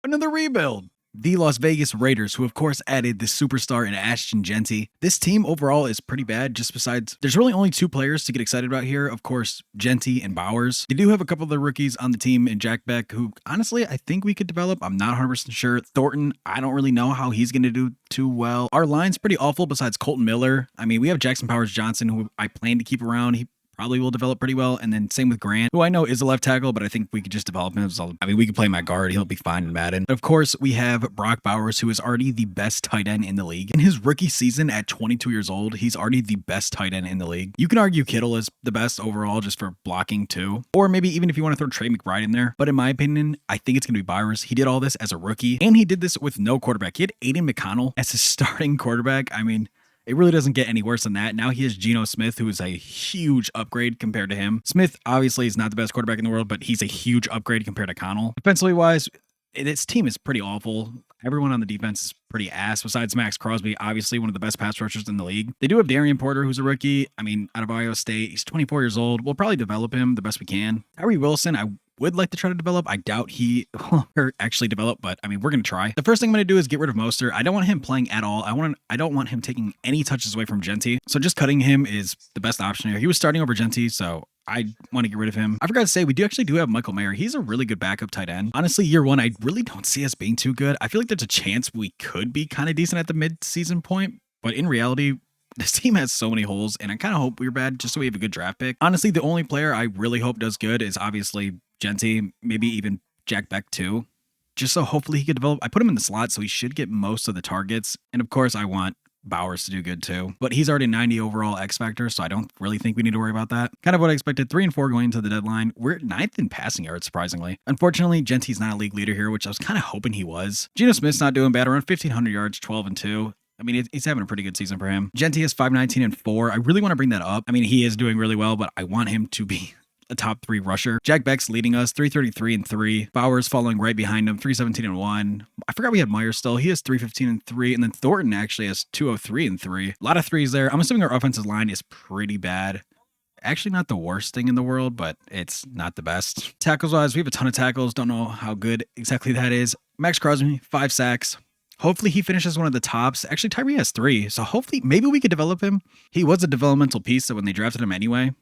another rebuild. The Las Vegas Raiders, who of course added the superstar in Ashton Jeanty. This team overall is pretty bad, just besides, there's really only two players to get excited about here. Of course, Jeanty and Bowers. They do have a couple of the rookies on the team in Jack Beck, who honestly, I think we could develop. I'm not 100% sure. Thornton, I don't really know how he's going to do too well. Our line's pretty awful besides Colton Miller. I mean, we have Jackson Powers Johnson, who I plan to keep around. He probably will develop pretty well. And then same with Grant, who I know is a left tackle, but I think we could just develop him. So, I mean, we could play him at guard. He'll be fine in Madden. Of course, we have Brock Bowers, who is already the best tight end in the league. In his rookie season at 22 years old, he's already the best tight end in the league. You can argue Kittle is the best overall just for blocking too. Or maybe even if you want to throw Trey McBride in there. But in my opinion, I think it's going to be Bowers. He did all this as a rookie, and he did this with no quarterback. He had Aiden McConnell as his starting quarterback. I mean, it really doesn't get any worse than that. Now he has Geno Smith, who is a huge upgrade compared to him. Smith obviously is not the best quarterback in the world, but he's a huge upgrade compared to Connell. Defensively wise, this team is pretty awful. Everyone on the defense is pretty ass, besides Max Crosby, obviously one of the best pass rushers in the league. They do have Darian Porter, who's a rookie. I mean, out of Iowa State. He's 24 years old. We'll probably develop him the best we can. Tyree Wilson, I would like to try to develop. I doubt he will actually develop, but I mean, we're going to try. The first thing I'm going to do is get rid of Mostert. I don't want him playing at all. I don't want him taking any touches away from Jeanty. So just cutting him is the best option here. He was starting over Jeanty, so I want to get rid of him. I forgot to say, we actually do have Michael Mayer. He's a really good backup tight end. Honestly, year one, I really don't see us being too good. I feel like there's a chance we could be kind of decent at the mid-season point, but in reality, this team has so many holes, and I kind of hope we're bad just so we have a good draft pick. Honestly, the only player I really hope does good is obviously Jeanty, maybe even Jack Beck too, just so hopefully he could develop. I put him in the slot, so he should get most of the targets. And of course, I want Bowers to do good too, but he's already 90 overall X factor, so I don't really think we need to worry about that. Kind of what I expected. 3 and 4 going into the deadline. We're 9th in passing yards, surprisingly. Unfortunately, Jeanty's not a league leader here, which I was kind of hoping he was. Geno Smith's not doing bad, around 1,500 yards, 12 and 2. I mean, he's having a pretty good season for him. Jeanty is 519 and 4. I really want to bring that up. I mean, he is doing really well, but I want him to be a top 3 rusher. Jack Beck's leading us, 333 and 3. Bowers following right behind him, 317 and 1. I forgot we had Myers still. He has 315 and 3. And then Thornton actually has 203 and 3. A lot of threes there. I'm assuming our offensive line is pretty bad. Actually not the worst thing in the world, but it's not the best. Tackles wise, we have a ton of tackles. Don't know how good exactly that is. Max Crosby, 5 sacks. Hopefully he finishes one of the tops. Actually, Tyree has 3. So hopefully maybe we could develop him. He was a developmental piece so when they drafted him anyway.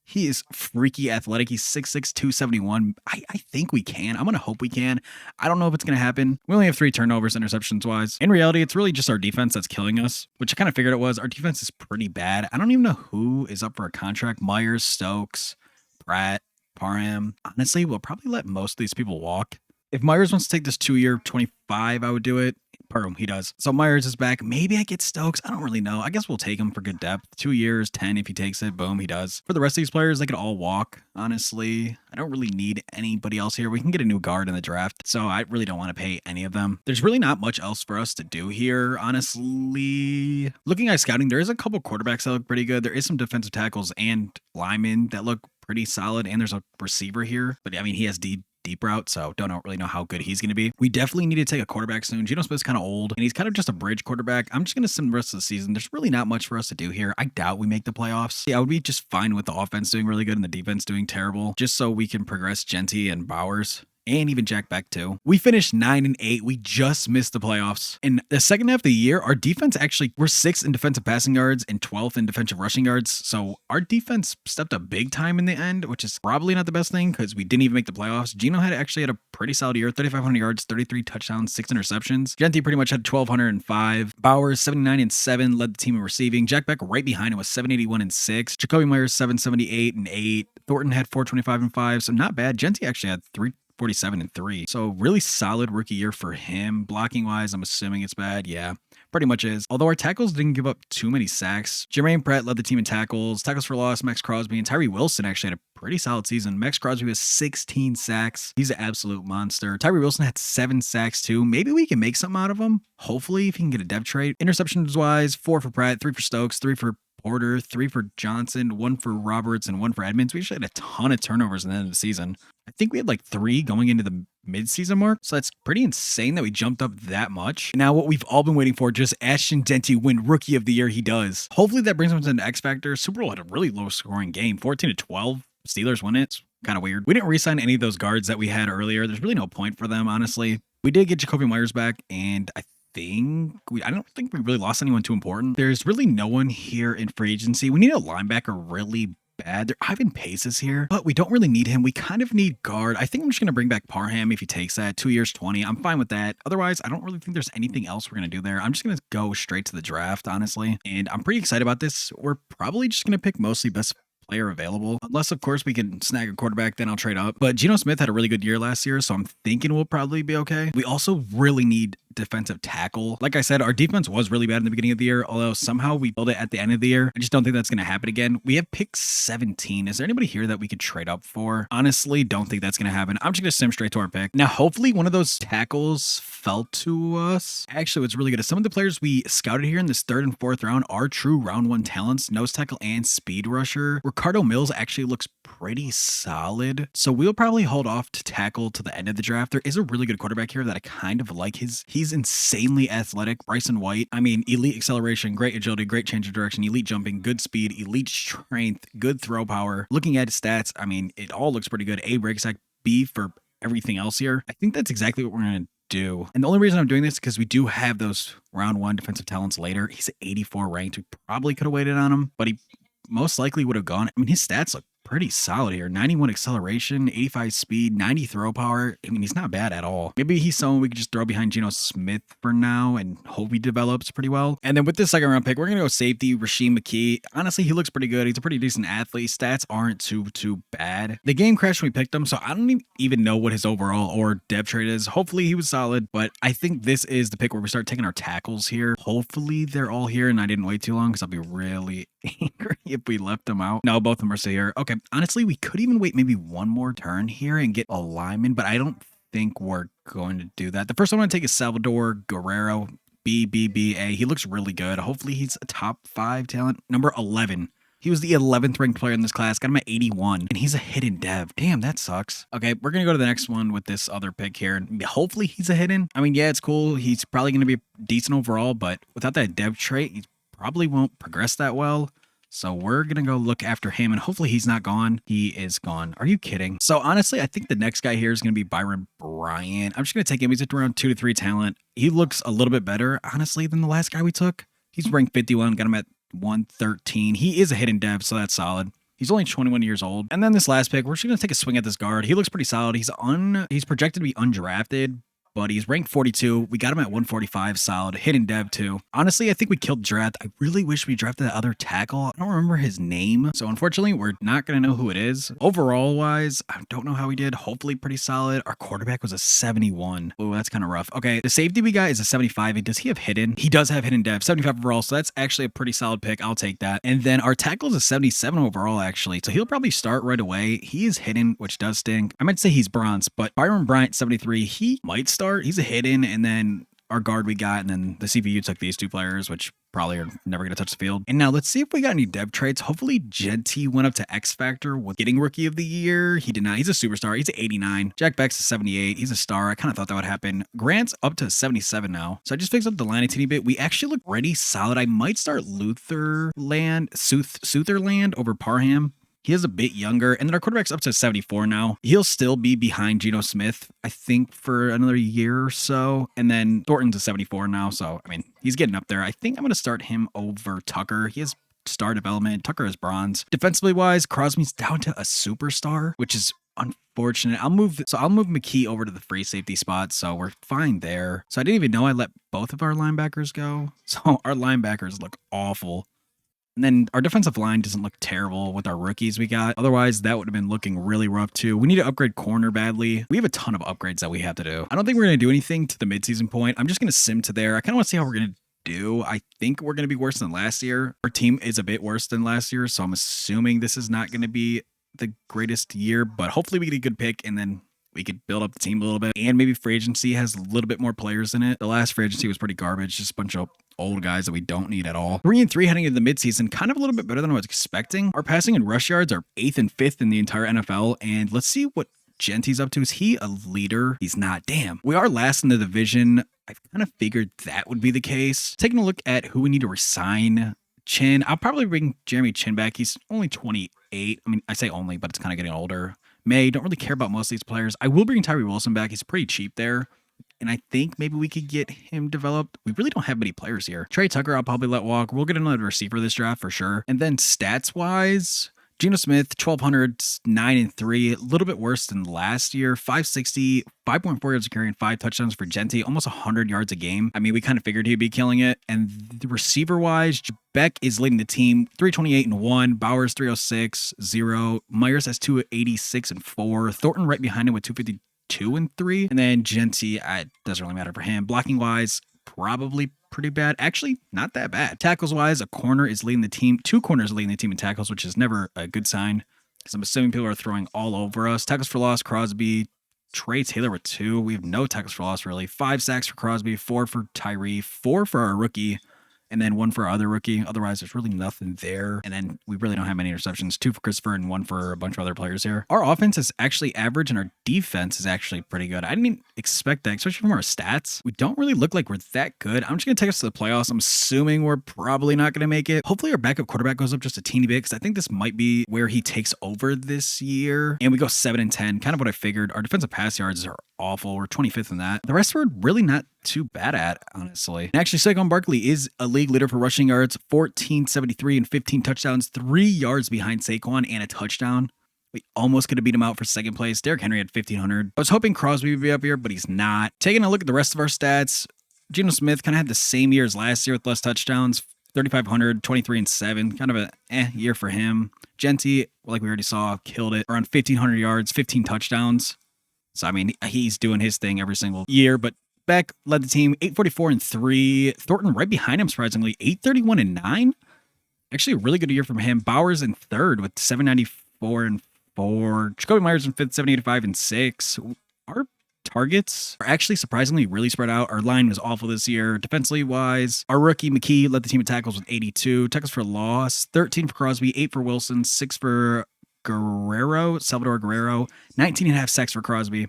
He is freaky athletic. He's 6'6", 271. I think we can. I'm going to hope we can. I don't know if it's going to happen. We only have 3 turnovers, interceptions-wise. In reality, it's really just our defense that's killing us, which I kind of figured it was. Our defense is pretty bad. I don't even know who is up for a contract. Myers, Stokes, Pratt, Parham. Honestly, we'll probably let most of these people walk. If Myers wants to take this 2-year, 25, I would do it. Boom, he does. So Myers is back. Maybe I get Stokes. I don't really know. I guess we'll take him for good depth. 2 years, 10 if he takes it. Boom, he does. For the rest of these players, they could all walk, honestly. I don't really need anybody else here. We can get a new guard in the draft, so I really don't want to pay any of them. There's really not much else for us to do here, honestly. Looking at scouting, there is a couple quarterbacks that look pretty good. There is some defensive tackles and linemen that look pretty solid, and there's a receiver here. But I mean, he has deep route, so don't really know how good he's going to be. We definitely need to take a quarterback soon. Geno Smith's kind of old, and he's kind of just a bridge quarterback. I'm just going to sim the rest of the season. There's really not much for us to do here. I doubt we make the playoffs. Yeah, I would be just fine with the offense doing really good and the defense doing terrible, just so we can progress Jeanty and Bowers. And even Jack Beck too. We finished 9 and 8. We just missed the playoffs. In the second half of the year, our defense actually, we're 6th in defensive passing yards and 12th in defensive rushing yards. So our defense stepped up big time in the end, which is probably not the best thing because we didn't even make the playoffs. Geno had a pretty solid year, 3,500 yards, 33 touchdowns, 6 interceptions. Jeanty pretty much had 1,205. Bowers 79 and 7 led the team in receiving. Jack Beck right behind him was 781 and 6. Jacoby Myers 778 and 8. Thornton had 425 and 5. So not bad. Jeanty actually had 347 and 3. So really solid rookie year for him. Blocking wise, I'm assuming it's bad. Yeah, pretty much is. Although our tackles didn't give up too many sacks. Jermaine Pratt led the team in tackles. Tackles for loss, Max Crosby and Tyree Wilson actually had a pretty solid season. Max Crosby has 16 sacks. He's an absolute monster. Tyree Wilson had 7 sacks too. Maybe we can make something out of him. Hopefully, if he can get a depth trade. Interceptions wise, 4 for Pratt, 3 for Stokes, 3 for Porter, 3 for Johnson, 1 for Roberts, and 1 for Edmonds. We actually had a ton of turnovers in the end of the season. I think we had like 3 going into the mid-season mark. So that's pretty insane that we jumped up that much. Now what we've all been waiting for, just Ashton Jeanty win Rookie of the Year. He does. Hopefully that brings him to an X Factor. Super Bowl had a really low scoring game. 14-12. Steelers win it. It's kind of weird. We didn't re-sign any of those guards that we had earlier. There's really no point for them, honestly. We did get Jacoby Myers back, and I don't think we really lost anyone too important. There's really no one here in free agency. We need a linebacker really bad. Ivan Pace is here, but we don't really need him. We kind of need guard. I think I'm just going to bring back Parham if he takes that. 2 years, 20. I'm fine with that. Otherwise, I don't really think there's anything else we're going to do there. I'm just going to go straight to the draft, honestly. And I'm pretty excited about this. We're probably just going to pick mostly best player available. Unless, of course, we can snag a quarterback, then I'll trade up. But Geno Smith had a really good year last year, so I'm thinking we'll probably be okay. We also really need defensive tackle. Like I said, our defense was really bad in the beginning of the year, although somehow we built it at the end of the year. I just don't think that's going to happen again. We have pick 17. Is there anybody here that we could trade up for? Honestly, don't think that's going to happen. I'm just going to sim straight to our pick. Now, hopefully one of those tackles fell to us. Actually, what's really good is some of the players we scouted here in this 3rd and 4th round are true round 1 talents, nose tackle and speed rusher. Ricardo Mills actually looks pretty solid, so we'll probably hold off to tackle to the end of the draft. There is a really good quarterback here that I kind of like. He's insanely athletic. Bryson White, I mean, elite acceleration, great agility, great change of direction, elite jumping, good speed, elite strength, good throw power. Looking at his stats, I mean, it all looks pretty good. A break sack, B for everything else here. I think that's exactly what we're going to do. And the only reason I'm doing this is because we do have those round 1 defensive talents later. He's 84 ranked. We probably could have waited on him, but he most likely would have gone. I mean, his stats look pretty solid here. 91 acceleration, 85 speed, 90 throw power. I mean, he's not bad at all. Maybe he's someone we could just throw behind Geno Smith for now and hope he develops pretty well. And then with this 2nd round pick, we're going to go safety, Rasheem McKee. Honestly, he looks pretty good. He's a pretty decent athlete. Stats aren't too bad. The game crashed when we picked him, so I don't even know what his overall or depth trade is. Hopefully he was solid, but I think this is the pick where we start taking our tackles here. Hopefully they're all here and I didn't wait too long because I'll be really angry if we left them out. No, both of them are still here. Okay, honestly, we could even wait maybe one more turn here and get a lineman, but I don't think we're going to do that. The first one I'm going to take is Salvador Guerrero, BBBA. He looks really good. Hopefully he's a top 5 talent. Number 11. He was the 11th ranked player in this class. Got him at 81, and he's a hidden dev. Damn, that sucks. Okay, we're going to go to the next one with this other pick here. Hopefully he's a hidden. I mean, yeah, it's cool. He's probably going to be decent overall, but without that dev trait, he probably won't progress that well. So we're going to go look after him, and hopefully he's not gone. He is gone. Are you kidding? So honestly, I think the next guy here is going to be Byron Bryant. I'm just going to take him. He's at around 2 to 3 talent. He looks a little bit better, honestly, than the last guy we took. He's ranked 51, got him at 113. He is a hidden dev, so that's solid. He's only 21 years old. And then this last pick, we're just going to take a swing at this guard. He looks pretty solid. He's projected to be undrafted, but he's ranked 42. We got him at 145, solid. Hidden dev too. Honestly, I think we killed draft. I really wish we drafted that other tackle. I don't remember his name, so unfortunately, we're not going to know who it is. Overall wise, I don't know how we did. Hopefully pretty solid. Our quarterback was a 71. Oh, that's kind of rough. Okay, the safety we got is a 75. And does he have hidden? He does have hidden dev. 75 overall, so that's actually a pretty solid pick. I'll take that. And then our tackle is a 77 overall, actually, so he'll probably start right away. He is hidden, which does stink. I meant to say he's bronze, but Byron Bryant, 73, he might start. He's a hidden, and then our guard we got, and then the CPU took these 2 players, which probably are never going to touch the field. And now let's see if we got any dev traits. Hopefully Jeanty went up to X Factor with getting Rookie of the Year. He did not. He's a superstar. He's an 89. Jack Beck's a 78. He's a star. I kind of thought that would happen. Grant's up to 77 now. So I just fixed up the line a teeny bit. We actually look pretty solid. I might start Sutherland over Parham. He is a bit younger, and then our quarterback's up to 74 now. He'll still be behind Geno Smith, I think, for another year or so. And then Thornton's a 74 now, so, I mean, he's getting up there. I think I'm going to start him over Tucker. He has star development. Tucker is bronze. Defensively wise, Crosby's down to a superstar, which is unfortunate. I'll move McKee over to the free safety spot, so we're fine there. So I didn't even know I let both of our linebackers go. So our linebackers look awful. And then our defensive line doesn't look terrible with our rookies we got. Otherwise, that would have been looking really rough too. We need to upgrade corner badly. We have a ton of upgrades that we have to do. I don't think we're going to do anything to the midseason point. I'm just going to sim to there. I kind of want to see how we're going to do. I think we're going to be worse than last year. Our team is a bit worse than last year, so I'm assuming this is not going to be the greatest year, but hopefully we get a good pick and then we could build up the team a little bit, and maybe free agency has a little bit more players in it. The last free agency was pretty garbage, just a bunch of old guys that we don't need at all. 3-3 heading into the midseason, kind of a little bit better than I was expecting. Our passing and rush yards are 8th and 5th in the entire NFL, and let's see what Jeanty's up to. Is he a leader? He's not. Damn. We are last in the division. I kind of figured that would be the case. Taking a look at who we need to resign. Chin. I'll probably bring Jeremy Chin back. He's only 28. I mean, I say only, but it's kind of getting older. Don't really care about most of these players. I will bring Tyree Wilson back. He's pretty cheap there. And I think maybe we could get him developed. We really don't have many players here. Trey Tucker, I'll probably let walk. We'll get another receiver this draft for sure. And then stats-wise, Geno Smith, 1,200, 9-3, a little bit worse than last year. 560, 5.4 yards a carry and 5 touchdowns for Jeanty, almost 100 yards a game. I mean, we kind of figured he'd be killing it. And the receiver-wise, Beck is leading the team, 328-1, Bowers 306-0, Myers has 286-4, Thornton right behind him with 252-3, and then Jeanty, it doesn't really matter for him. Blocking-wise, probably pretty bad. Actually, not that bad. Tackles-wise, a corner is leading the team. 2 corners are leading the team in tackles, which is never a good sign because I'm assuming people are throwing all over us. Tackles for loss, Crosby, Trey Taylor with 2. We have no tackles for loss, really. 5 sacks for Crosby, 4 for Tyree, 4 for our rookie, and then 1 for our other rookie. Otherwise, there's really nothing there. And then we really don't have many interceptions. 2 for Christopher and 1 for a bunch of other players here. Our offense is actually average and our defense is actually pretty good. I didn't even expect that, especially from our stats. We don't really look like we're that good. I'm just going to take us to the playoffs. I'm assuming we're probably not going to make it. Hopefully our backup quarterback goes up just a teeny bit because I think this might be where he takes over this year. And we go 7-10, kind of what I figured. Our defensive pass yards are awful. We're 25th in that. The rest we're really not too bad at, honestly. And actually, Saquon Barkley is a league leader for rushing yards, 1473 and 15 touchdowns, 3 yards behind Saquon and a touchdown. We almost could have beat him out for second place. Derrick Henry had 1,500. I was hoping Crosby would be up here, but he's not. Taking a look at the rest of our stats, Geno Smith kind of had the same year as last year with less touchdowns, 3,500, 23-7, kind of a year for him. Jeanty, like we already saw, killed it. Around 1,500 yards, 15 touchdowns. So, I mean, he's doing his thing every single year, but Beck led the team 844-3. Thornton right behind him, surprisingly, 831-9. Actually, a really good year from him. Bowers in third with 794-4. Jacoby Myers in fifth, 785-6. Our targets are actually surprisingly really spread out. Our line was awful this year. Defensively wise, our rookie McKee led the team in tackles with 82. Tackles for loss, 13 for Crosby, 8 for Wilson, 6 for Salvador Guerrero, 19.5 sacks for Crosby.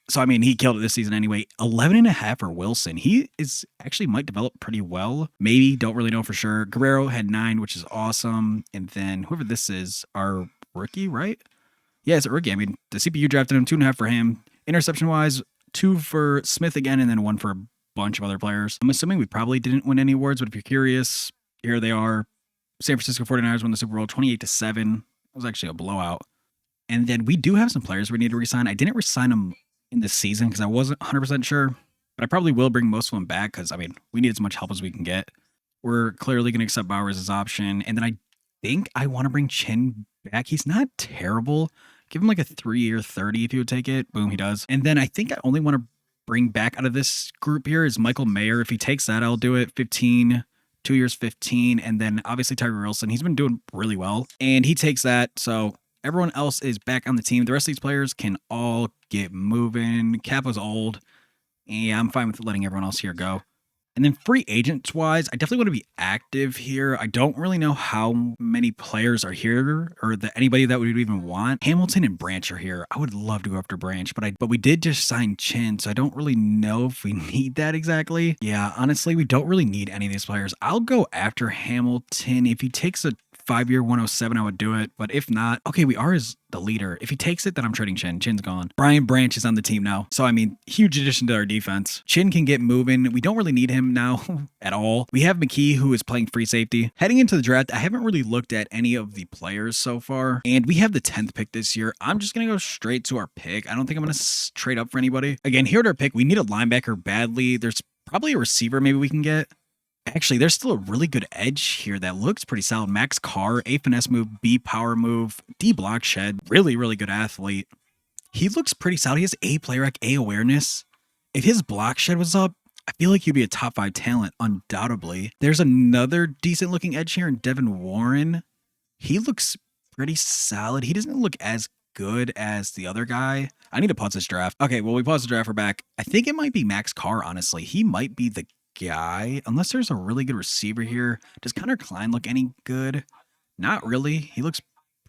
So, I mean, he killed it this season anyway. 11.5 for Wilson. He is actually might develop pretty well. Maybe, don't really know for sure. Guerrero had 9, which is awesome. And then whoever this is, our rookie, right? Yeah, it's a rookie. I mean, the CPU drafted him, 2.5 for him. Interception-wise, 2 for Smith again, and then 1 for a bunch of other players. I'm assuming we probably didn't win any awards, but if you're curious, here they are. San Francisco 49ers won the Super Bowl 28-7. It was actually a blowout. And then we do have some players we need to resign. I didn't resign them in this season because I wasn't 100% sure, but I probably will bring most of them back because, I mean, we need as much help as we can get. We're clearly going to accept Bowers as option. And then I think I want to bring Chin back. He's not terrible. Give him like a 3-year 30 if you would take it. Boom, he does. And then I think I only want to bring back out of this group here is Michael Mayer. If he takes that, I'll do it. 15, 2 years, 15. And then obviously Tyree Wilson. He's been doing really well. And he takes that. So everyone else is back on the team. The rest of these players can all get moving. Capo's old. Yeah, I'm fine with letting everyone else here go. And then free agents wise, I definitely want to be active here. I don't really know how many players are here or that anybody that we would even want. Hamilton and Branch are here. I would love to go after Branch, but we did just sign Chin, so I don't really know if we need that exactly. Yeah, honestly, we don't really need any of these players. I'll go after Hamilton. If he takes a 5-year 107, I would do it. But if not, okay, we are the leader. If he takes it, then I'm trading Chin. Chin's gone. Brian Branch is on the team now. So, I mean, huge addition to our defense. Chin can get moving. We don't really need him now at all. We have McKee, who is playing free safety. Heading into the draft, I haven't really looked at any of the players so far. And we have the 10th pick this year. I'm just going to go straight to our pick. I don't think I'm going to trade up for anybody. Again, here at our pick, we need a linebacker badly. There's probably a receiver maybe we can get. Actually, there's still a really good edge here that looks pretty solid. Max Carr, A finesse move, B power move, D block shed. Really, really good athlete. He looks pretty solid. He has A play rec, A awareness. If his block shed was up, I feel like he'd be a top 5 talent, undoubtedly. There's another decent looking edge here in Devin Warren. He looks pretty solid. He doesn't look as good as the other guy. I need to pause this draft. Okay, well, we paused the draft. We're back. I think it might be Max Carr, honestly. He might be the guy, unless there's a really good receiver here. Does Connor Klein look any good? Not really. He looks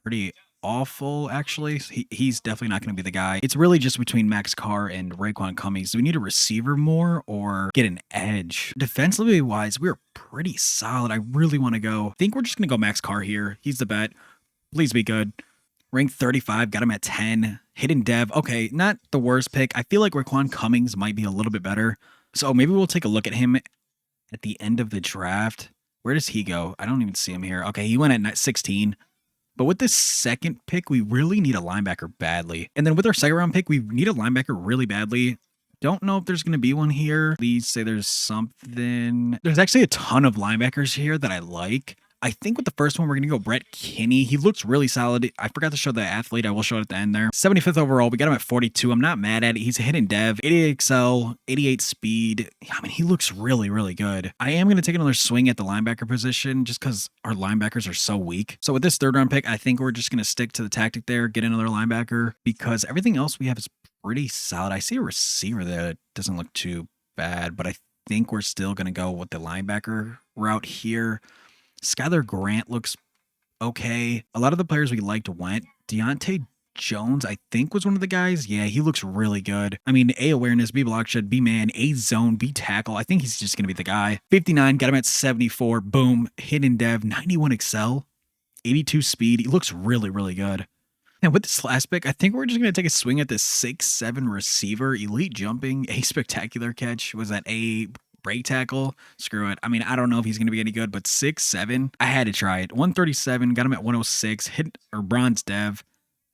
pretty awful, actually. He's definitely not going to be the guy. It's really just between Max Carr and Raekwon Cummings. Do we need a receiver more or get an edge? Defensively wise, we're pretty solid. I really want to go. I think we're just going to go Max Carr here. He's the bet. Please be good. Ranked 35, got him at 10. Hidden Dev, okay, not the worst pick. I feel like Raquan Cummings might be a little bit better. So maybe we'll take a look at him at the end of the draft. Where does he go? I don't even see him here. Okay, he went at 16. But with this second pick, we really need a linebacker badly. And then with our second round pick, we need a linebacker really badly. Don't know if there's going to be one here. Please say there's something. There's actually a ton of linebackers here that I like. I think with the first one, we're going to go Brett Kinney. He looks really solid. I forgot to show the athlete. I will show it at the end there. 75th overall. We got him at 42. I'm not mad at it. He's a hidden dev. 88 excel, 88 speed. I mean, he looks really, really good. I am going to take another swing at the linebacker position just because our linebackers are so weak. So with this third round pick, I think we're just going to stick to the tactic there, get another linebacker because everything else we have is pretty solid. I see a receiver that doesn't look too bad, but I think we're still going to go with the linebacker route here. Skylar Grant looks okay. A lot of the players we liked went. Deontay Jones, I think, was one of the guys. Yeah, he looks really good. I mean, A awareness, B block shed, B man, A zone, B tackle. I think he's just going to be the guy. 59, got him at 74. Boom. Hidden dev, 91 excel, 82 speed. He looks really, really good. And with this last pick, I think we're just going to take a swing at this 6'7 receiver. Elite jumping, A spectacular catch. Was that A break tackle? Screw it. I mean, I don't know if he's going to be any good, but 6'7, I had to try it. 137, got him at 106, hit or bronze dev.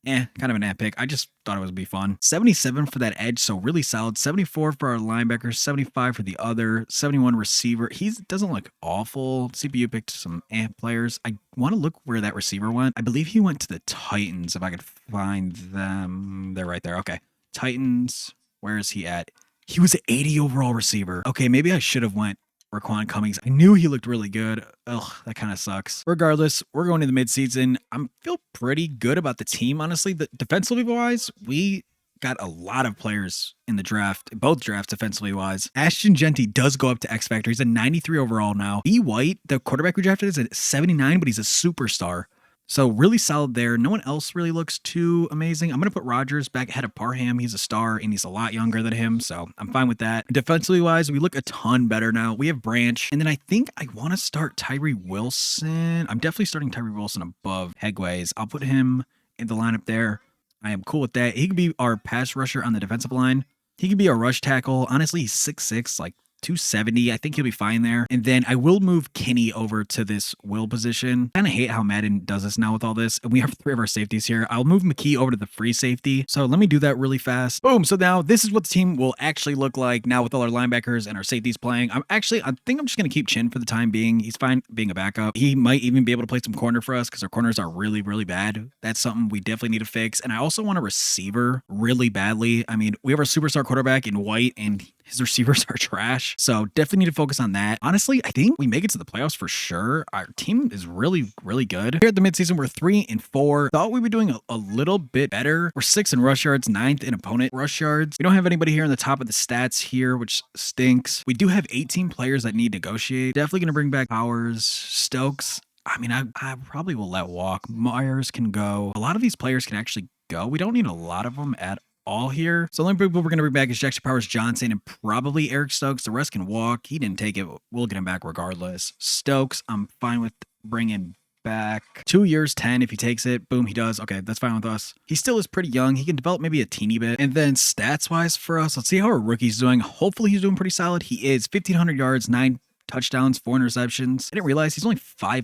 Kind of an ad pick. I just thought it would be fun. 77 for that edge, so really solid. 74 for our linebacker, 75 for the other, 71 receiver. He doesn't look awful. CPU picked some players. I want to look where that receiver went. I believe he went to the Titans, if I could find them. They're right there. Okay. Titans. Where is he at? He was an 80 overall receiver. Okay, maybe I should have went Raquan Cummings. I knew he looked really good. Ugh, that kind of sucks. Regardless, we're going to the midseason. I feel pretty good about the team, honestly. Defensively wise, we got a lot of players in the draft, both drafts defensively wise. Ashton Jeanty does go up to X Factor. He's a 93 overall now. B White, the quarterback we drafted, is at 79, but he's a superstar. So really solid there. No one else really looks too amazing. I'm going to put Rodgers back ahead of Parham. He's a star and he's a lot younger than him. So I'm fine with that. Defensively wise, we look a ton better now. We have Branch. And then I think I want to start Tyree Wilson. I'm definitely starting Tyree Wilson above Hegways. I'll put him in the lineup there. I am cool with that. He could be our pass rusher on the defensive line. He could be our rush tackle. Honestly, he's 6'6", like 270. I think he'll be fine there. And then I will move Kinney over to this will position. Kind of hate how Madden does this now with all this. And we have 3 of our safeties here. I'll move McKee over to the free safety. So let me do that really fast. Boom. So now this is what the team will actually look like now with all our linebackers and our safeties playing. I think I'm just going to keep Chin for the time being. He's fine being a backup. He might even be able to play some corner for us because our corners are really, really bad. That's something we definitely need to fix. And I also want a receiver really badly. I mean, we have our superstar quarterback in White and his receivers are trash. So definitely need to focus on that. Honestly, I think we make it to the playoffs for sure. Our team is really, really good. Here at the midseason, we're 3-4. Thought we'd be doing a little bit better. We're 6th in rush yards, 9th in opponent rush yards. We don't have anybody here on the top of the stats here, which stinks. We do have 18 players that need negotiate. Definitely going to bring back Powers, Stokes. I mean, I probably will let walk. Myers can go. A lot of these players can actually go. We don't need a lot of them at all here. So the only people we're going to bring back is Jackson Powers Johnson and probably Eric Stokes. The rest can walk. He didn't take it. We'll get him back regardless. Stokes, I'm fine with bringing back. 2 years, 10 if he takes it. Boom, he does. Okay, that's fine with us. He still is pretty young. He can develop maybe a teeny bit. And then stats-wise for us, let's see how our rookie's doing. Hopefully he's doing pretty solid. He is 1,500 yards, 9 touchdowns, 4 interceptions. I didn't realize he's only 5'11",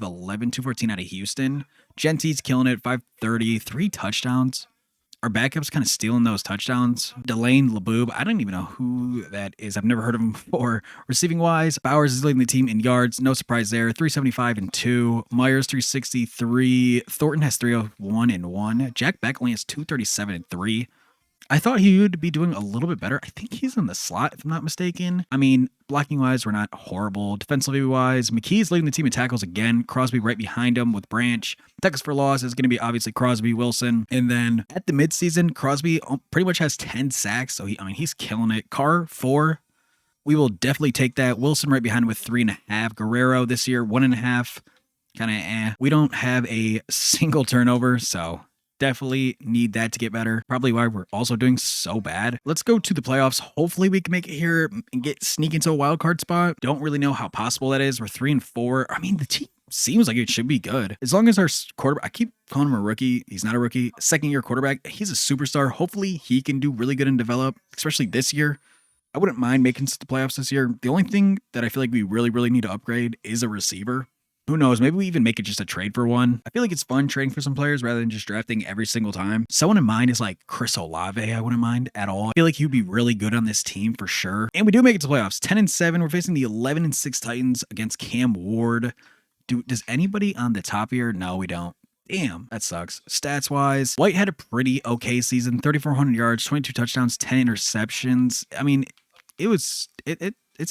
214 out of Houston. Genty's killing it, 530, 3 touchdowns. Our backup's kind of stealing those touchdowns. Delane LeBoob, I don't even know who that is. I've never heard of him before. Receiving wise, Bowers is leading the team in yards. No surprise there. 375 and 2. Myers 363. Thornton has 301 and 1. Jack Beck only has 237 and 3. I thought he would be doing a little bit better. I think he's in the slot, if I'm not mistaken. I mean, blocking-wise, we're not horrible. Defensively-wise, McKee's leading the team in tackles again. Crosby right behind him with Branch. Tackles for loss is going to be obviously Crosby, Wilson. And then at the midseason, Crosby pretty much has 10 sacks, so he's killing it. Carr, 4. We will definitely take that. Wilson right behind him with 3.5. Guerrero this year, 1.5. Kind of We don't have a single turnover, so definitely need that to get better. Probably why we're also doing so bad. Let's go to the playoffs. Hopefully we can make it here and sneak into a wild card spot. Don't really know how possible that is. We're 3-4. I mean, the team seems like it should be good. As long as our quarterback, I keep calling him a rookie. He's not a rookie. Second-year quarterback. He's a superstar. Hopefully he can do really good and develop, especially this year. I wouldn't mind making the playoffs this year. The only thing that I feel like we really need to upgrade is a receiver. Who knows? Maybe we even make it just a trade for one. I feel like it's fun trading for some players rather than just drafting every single time. Someone in mind is like Chris Olave. I wouldn't mind at all. I feel like he'd be really good on this team for sure. And we do make it to playoffs. 10-7. We're facing the 11-6 Titans against Cam Ward. Does anybody on the top here? No, we don't. Damn, that sucks. Stats wise, White had a pretty okay season. 3,400 yards, 22 touchdowns, 10 interceptions. I mean, it's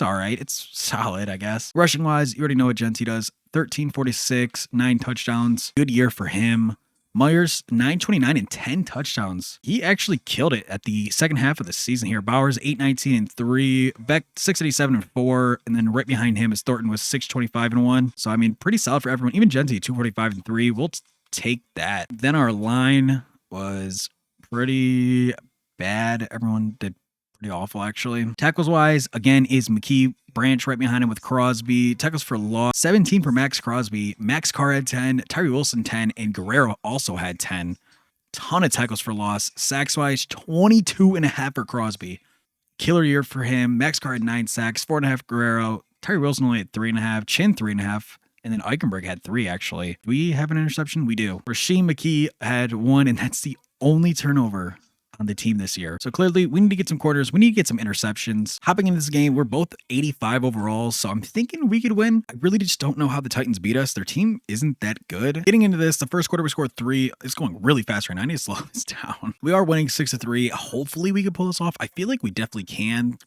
all right. It's solid, I guess. Rushing wise, you already know what Jeanty does. 1346, 9 touchdowns. Good year for him. Myers, 929 and 10 touchdowns. He actually killed it at the second half of the season here. Bowers, 819 and 3. Beck, 687 and 4. And then right behind him is Thornton with 625 and 1. So, I mean, pretty solid for everyone. Even Jeanty, 245 and 3. We'll take that. Then our line was pretty bad. Everyone did pretty awful, actually. Tackles wise, again, is McKee. Branch right behind him with Crosby. Tackles for loss, 17 for Max Crosby. Max Carr had 10. Tyree Wilson 10. And Guerrero also had 10. Ton of tackles for loss. Sacks wise, 22.5 for Crosby. Killer year for him. Max Carr had 9 sacks, 4.5 Guerrero. Tyree Wilson only had 3.5. Chin 3.5. And then Eichenberg had 3, actually. Do we have an interception? We do. Rasheem McKee had 1, and that's the only turnover on the team this year. So clearly we need to get some quarters. We need to get some interceptions. Hopping into this game, we're both 85 overall, so I'm thinking we could win. I really just don't know how the Titans beat us. Their team isn't that good. Getting into this, the first quarter we scored 3. It's going really fast right now. I need to slow this down. We are winning 6-3. Hopefully we can pull this off. I feel like we definitely can.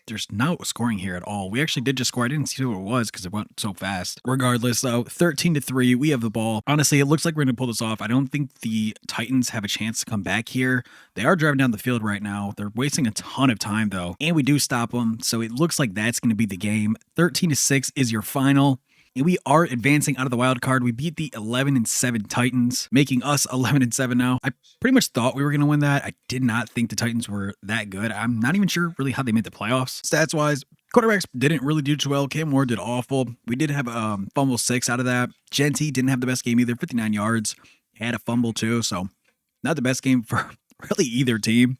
There's no scoring here at all. We actually did just score. I didn't see what it was because it went so fast. Regardless, though, 13-3. We have the ball. Honestly, it looks like we're going to pull this off. I don't think the Titans have a chance to come back here. They are driving down the field right now. They're wasting a ton of time, though. And we do stop them. So it looks like that's going to be the game. 13-6 is your final. And we are advancing out of the wild card. We beat the 11-7 Titans, making us 11-7 now. I pretty much thought we were going to win that. I did not think the Titans were that good. I'm not even sure really how they made the playoffs. Stats-wise, quarterbacks didn't really do too well. Cam Ward did awful. We did have a fumble 6 out of that. Jeanty didn't have the best game either, 59 yards. Had a fumble too, so not the best game for really either team.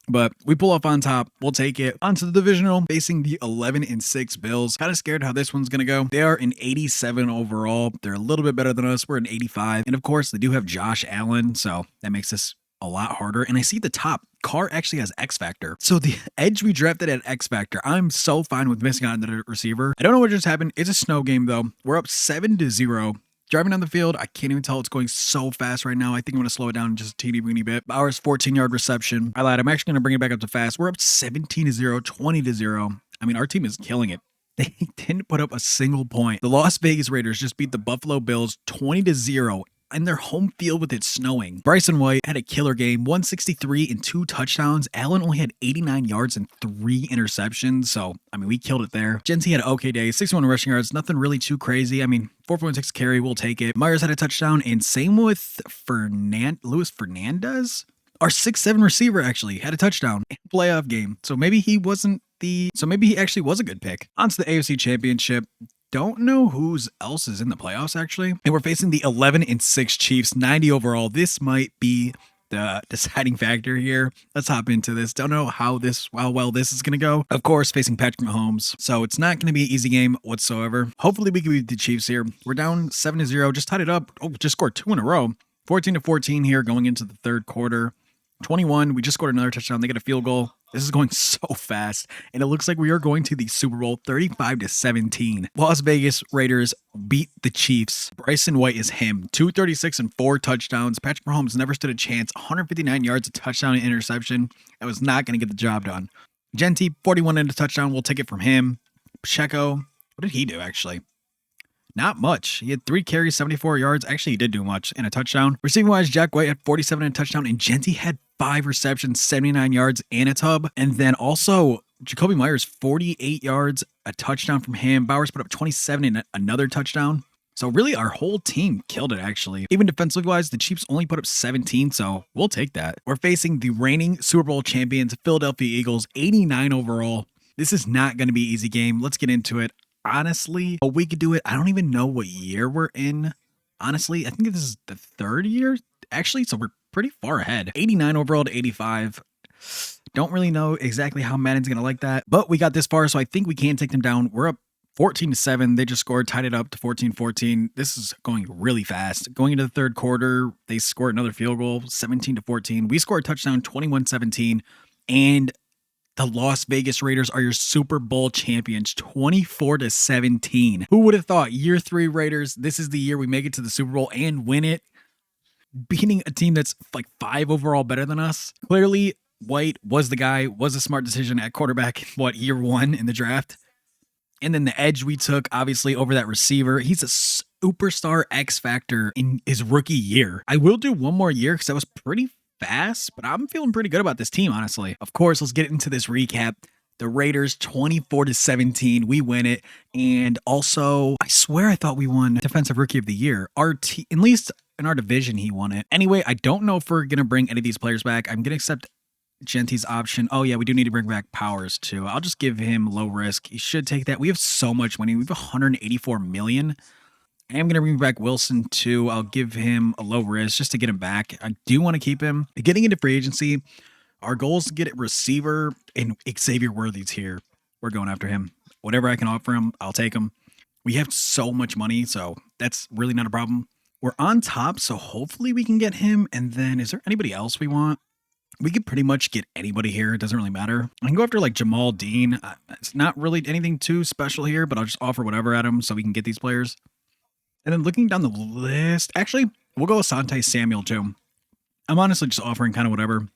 But we pull off on top. We'll take it. Onto the divisional, facing the 11-6 Bills. Kind of scared how this one's going to go. They are an 87 overall. They're a little bit better than us. We're an 85. And of course, they do have Josh Allen, so that makes this a lot harder. And I see the top. Carr actually has X Factor. So the edge we drafted at X Factor, I'm so fine with missing out on the receiver. I don't know what just happened. It's a snow game, though. We're up 7-0. Driving down the field, I can't even tell it's going so fast right now. I think I'm going to slow it down just a teeny weeny bit. Bowers 14-yard reception. I lied. I'm actually going to bring it back up to fast. We're up 17-0, 20-0. I mean, our team is killing it. They didn't put up a single point. The Las Vegas Raiders just beat the Buffalo Bills 20-0 in their home field with it snowing. Bryson White had a killer game, 163 and 2 touchdowns. Allen only had 89 yards and 3 interceptions. So, I mean, we killed it there. Jeanty had an okay day, 61 rushing yards, nothing really too crazy. I mean, 4.6 carry, we'll take it. Myers had a touchdown, and same with Luis Fernandez. Our 6'7 receiver actually had a touchdown in a playoff game. So maybe he actually was a good pick. On to the AFC Championship. Don't know who's else is in the playoffs, actually. And we're facing the 11-6 Chiefs, 90 overall. This might be the deciding factor here. Let's hop into this. Don't know how well this is going to go. Of course, facing Patrick Mahomes. So it's not going to be an easy game whatsoever. Hopefully we can beat the Chiefs here. We're down 7-0. Just tied it up. Oh, just scored 2 in a row. 14-14 here going into the third quarter. 21. We just scored another touchdown. They get a field goal. This is going so fast, and it looks like we are going to the Super Bowl 35-17. Las Vegas Raiders beat the Chiefs. Bryson White is him. 236 and 4 touchdowns. Patrick Mahomes never stood a chance. 159 yards, a touchdown and interception. That was not going to get the job done. Jeanty, 41 and a touchdown. We'll take it from him. Pacheco, what did he do, actually? Not much. He had 3 carries, 74 yards. Actually, he did do much and a touchdown. Receiving wise, Jack White had 47 and a touchdown, and Jeanty had 5 receptions, 79 yards and a tub. And then also Jacoby Myers, 48 yards, a touchdown from him. Bowers put up 27 and another touchdown. So really our whole team killed it, actually. Even defensively wise, the Chiefs only put up 17, so we'll take that. We're facing the reigning Super Bowl champions, Philadelphia Eagles, 89 overall. This is not going to be an easy game. Let's get into it. honestly, but we could do it. I don't even know what year we're in. Honestly, I think this is the 3rd year, actually, so we're pretty far ahead. 89 overall to 85. Don't really know exactly how Madden's going to like that, but we got this far, so I think we can take them down. We're up 14-7. They just scored, tied it up to 14-14. This is going really fast. Going into the 3rd quarter, they scored another field goal, 17-14. We scored a touchdown, 21-17, and the Las Vegas Raiders are your Super Bowl champions, 24-17. Who would have thought? Year 3 Raiders, this is the year we make it to the Super Bowl and win it, beating a team that's like 5 overall better than us. Clearly, White was the guy, was a smart decision at quarterback, year 1 in the draft. And then the edge we took, obviously, over that receiver. He's a superstar X factor in his rookie year. I will do one more year because that was pretty fast, but I'm feeling pretty good about this team, honestly. Of course, let's get into this recap. The Raiders, 24-17. We win it. And also, I swear I thought we won Defensive Rookie of the Year. At least in our division, he won it. Anyway, I don't know if we're going to bring any of these players back. I'm going to accept Jeanty's option. Oh yeah, we do need to bring back Powers too. I'll just give him low risk. He should take that. We have so much money. We have 184 million. I am going to bring back Wilson too. I'll give him a low risk just to get him back. I do want to keep him. Getting into free agency, our goal is to get a receiver, and Xavier Worthy's here. We're going after him. Whatever I can offer him, I'll take him. We have so much money, so that's really not a problem. We're on top, so hopefully we can get him. And then is there anybody else we want? We could pretty much get anybody here. It doesn't really matter. I can go after like Jamal Dean. It's not really anything too special here, but I'll just offer whatever at him so we can get these players. And then looking down the list, actually, we'll go with Asante Samuel too. I'm honestly just offering kind of whatever.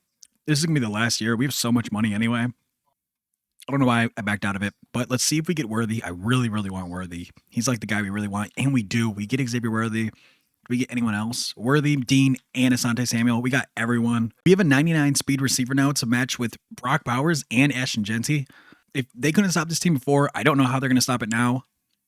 This is going to be the last year. We have so much money anyway. I don't know why I backed out of it, but let's see if we get Worthy. I really, really want Worthy. He's like the guy we really want, and we do. We get Xavier Worthy. Do we get anyone else? Worthy, Dean, and Asante Samuel. We got everyone. We have a 99 speed receiver now to match with Brock Bowers and Ashton Jeanty. If they couldn't stop this team before, I don't know how they're going to stop it now.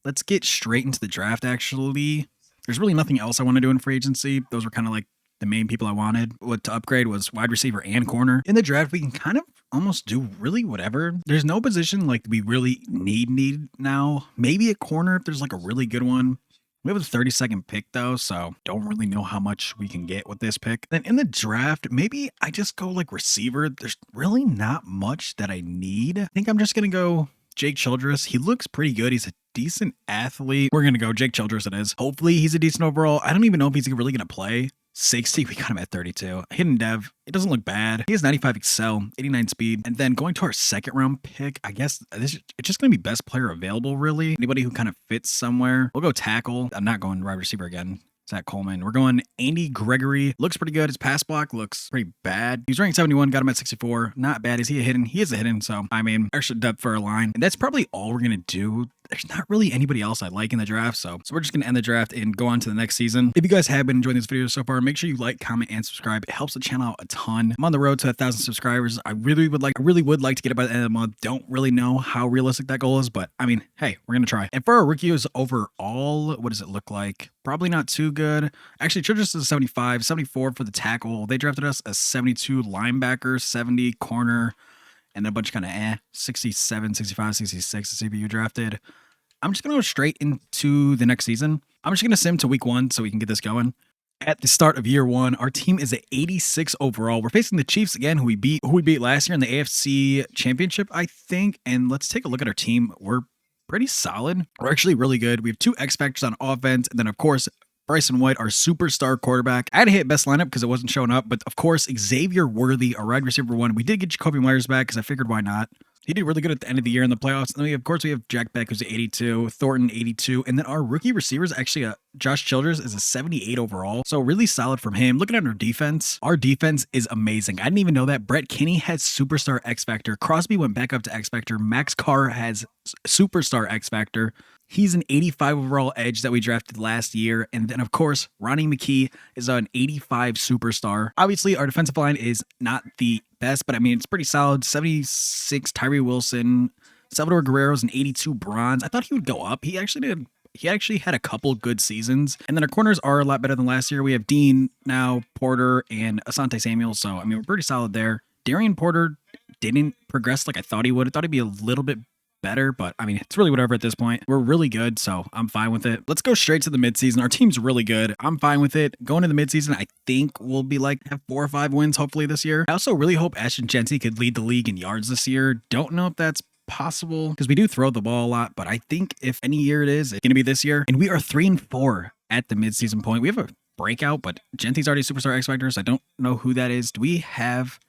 Let's get straight into the draft, actually. There's really nothing else I want to do in free agency. Those were kind of like the main people I wanted. What to upgrade was wide receiver and corner. In the draft, we can kind of almost do really whatever. There's no position like we really need now. Maybe a corner if there's like a really good one. We have a 32nd pick though, so don't really know how much we can get with this pick. Then in the draft, maybe I just go like receiver. There's really not much that I need. I think I'm just going to go Jake Childress. He looks pretty good. He's a decent athlete. We're going to go Jake Childress it is. Hopefully he's a decent overall. I don't even know if he's really going to play. 60, we got him at 32. Hidden dev, it doesn't look bad. He has 95 excel, 89 speed. And then going to our 2nd round pick, I guess it's just going to be best player available, really. Anybody who kind of fits somewhere. We'll go tackle. I'm not going wide receiver again. Zach Coleman. We're going Andy Gregory. Looks pretty good. His pass block looks pretty bad. He's ranked 71, got him at 64. Not bad. Is he a hidden? He is a hidden, so I mean, extra depth for our line. And that's probably all we're going to do. There's not really anybody else I like in the draft, so we're just going to end the draft and go on to the next season. If you guys have been enjoying this video so far, make sure you like, comment, and subscribe. It helps the channel out a ton. I'm on the road to 1,000 subscribers. I really would like to get it by the end of the month. Don't really know how realistic that goal is, but I mean, hey, we're going to try. And for our rookies overall, what does it look like? Probably not too good. Actually, Childress is a 75, 74 for the tackle. They drafted us a 72 linebacker, 70 corner, and a bunch of kind of 67, 65, 66 the CPU drafted. I'm just going to go straight into the next season. I'm just going to sim to week 1 so we can get this going. At the start of year 1, our team is at 86 overall. We're facing the Chiefs again, who we beat last year in the AFC Championship, I think. And let's take a look at our team. We're pretty solid. We're actually really good. We have 2 X factors on offense, and then of course Bryson White, our superstar quarterback. I had to hit best lineup because it wasn't showing up, but of course Xavier Worthy, our wide receiver 1. We did get Jacoby Myers back because I figured why not. He did really good at the end of the year in the playoffs. And then of course we have Jack Beck, who's at 82, Thornton 82, and then our rookie receivers actually Josh Childress is a 78 overall. So really solid from him. Looking at our defense is amazing. I didn't even know that. Brett Kinney has superstar X Factor. Crosby went back up to X Factor. Max Carr has superstar X Factor. He's an 85 overall edge that we drafted last year. And then, of course, Ronnie McKee is an 85 superstar. Obviously, our defensive line is not the best, but I mean, it's pretty solid. 76 Tyree Wilson. Salvador Guerrero's an 82 bronze. I thought he would go up. He actually had a couple good seasons. And then our corners are a lot better than last year. We have Dean now, Porter, and Asante Samuel. So, I mean, we're pretty solid there. Darian Porter didn't progress like I thought he would. I thought he'd be a little bit better, but I mean, it's really whatever at this point. We're really good, so I'm fine with it. Let's go straight to the midseason. Our team's really good. I'm fine with it. Going to the midseason, I think we'll be like have 4 or 5 wins hopefully this year. I also really hope Ashton Jeanty could lead the league in yards this year. Don't know if that's possible because we do throw the ball a lot, but I think if any year it is, it's going to be this year. And we are 3-4 at the midseason point. We have a breakout, but Jeanty's already superstar X Factor, so I don't know who that is. Do we have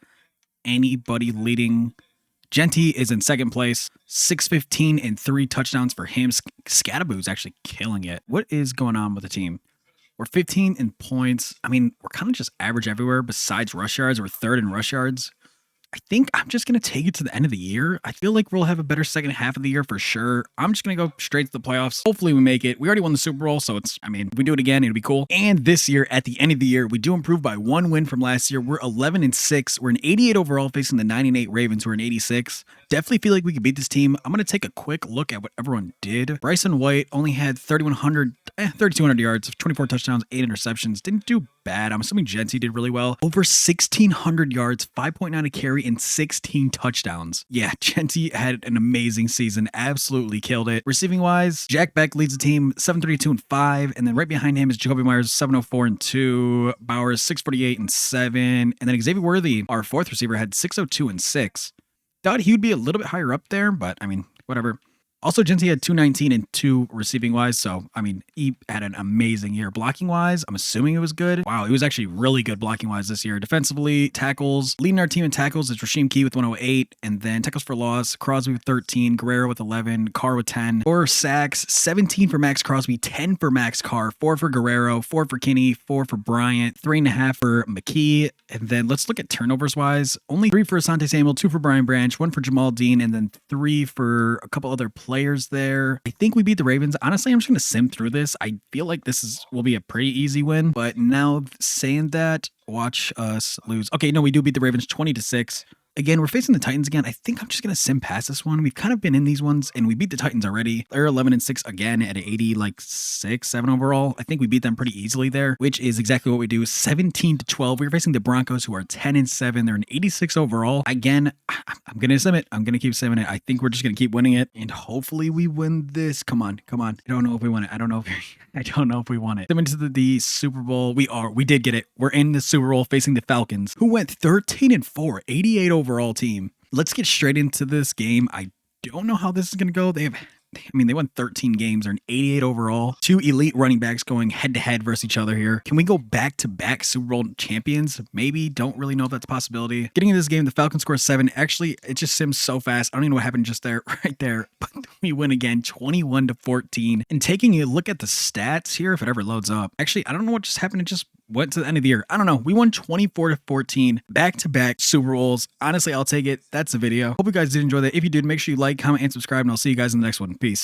anybody leading? Jeanty is in second place, 615 and 3 touchdowns for him. Scattaboo's actually killing it. What is going on with the team? We're 15 in points. I mean, we're kind of just average everywhere besides rush yards. We're 3rd in rush yards. I think I'm just going to take it to the end of the year. I feel like we'll have a better second half of the year for sure. I'm just going to go straight to the playoffs. Hopefully we make it. We already won the Super Bowl, so if we do it again, it'll be cool. And this year, at the end of the year, we do improve by 1 win from last year. We're 11-6. We're an 88 overall facing the 9-8 Ravens, who are an 86. Definitely feel like we could beat this team. I'm going to take a quick look at what everyone did. Bryson White only had 3,200 yards, 24 touchdowns, 8 interceptions. Didn't do bad. I'm assuming Jeanty did really well. Over 1,600 yards, 5.9 a carry, and 16 touchdowns. Yeah, Jeanty had an amazing season. Absolutely killed it. Receiving wise, Jack Beck leads the team 732 and 5, and then right behind him is Jacoby Myers 704 and 2, Bowers 648 and 7, and then Xavier Worthy, our 4th receiver, had 602 and 6. Thought he would be a little bit higher up there, but I mean, whatever. Also, Jeanty had 219 and 2 receiving wise, so I mean, he had an amazing year. Blocking wise, I'm assuming it was good. Wow, he was actually really good blocking wise this year. Defensively, tackles, leading our team in tackles is Rasheem Key with 108, and then tackles for loss, Crosby with 13, Guerrero with 11, Carr with 10. 4 sacks, 17 for Max Crosby, 10 for Max Carr, 4 for Guerrero, 4 for Kinney, 4 for Bryant, 3.5 for McKee. And then let's look at turnovers wise. Only 3 for Asante Samuel, 2 for Brian Branch, 1 for Jamal Dean, and then 3 for a couple other players there. I think we beat the Ravens. Honestly, I'm just going to sim through this. I feel like this will be a pretty easy win, but now saying that, watch us lose. Okay, no, we do beat the Ravens 20-6. Again, we're facing the Titans again. I think I'm just going to sim past this one. We've kind of been in these ones, and we beat the Titans already. They're 11-6 again at 80, like 6, 7 overall. I think we beat them pretty easily there, which is exactly what we do. 17-12. We're facing the Broncos, who are 10-7. They're an 86 overall. Again, I'm going to sim it. I'm going to keep simming it. I think we're just going to keep winning it, and hopefully we win this. Come on. I don't know if we won it. I don't know if we won it. Sim into the Super Bowl. We did get it. We're in the Super Bowl facing the Falcons, who went 13-4, 88 overall team. Let's get straight into this game. I don't know how this is going to go. They won 13 games. They're an 88 overall. 2 elite running backs going head to head versus each other here. Can we go back to back Super Bowl champions? Maybe. Don't really know if that's a possibility. Getting into this game, the Falcons score 7. Actually, it just sims so fast. I don't even know what happened just there, right there. But we win again, 21-14. And taking a look at the stats here, if it ever loads up. Actually, I don't know what just happened. It just went to the end of the year. I don't know. We won 24-14, back-to-back Super Bowls. Honestly, I'll take it. That's the video. Hope you guys did enjoy that. If you did, make sure you like, comment, and subscribe, and I'll see you guys in the next one. Peace.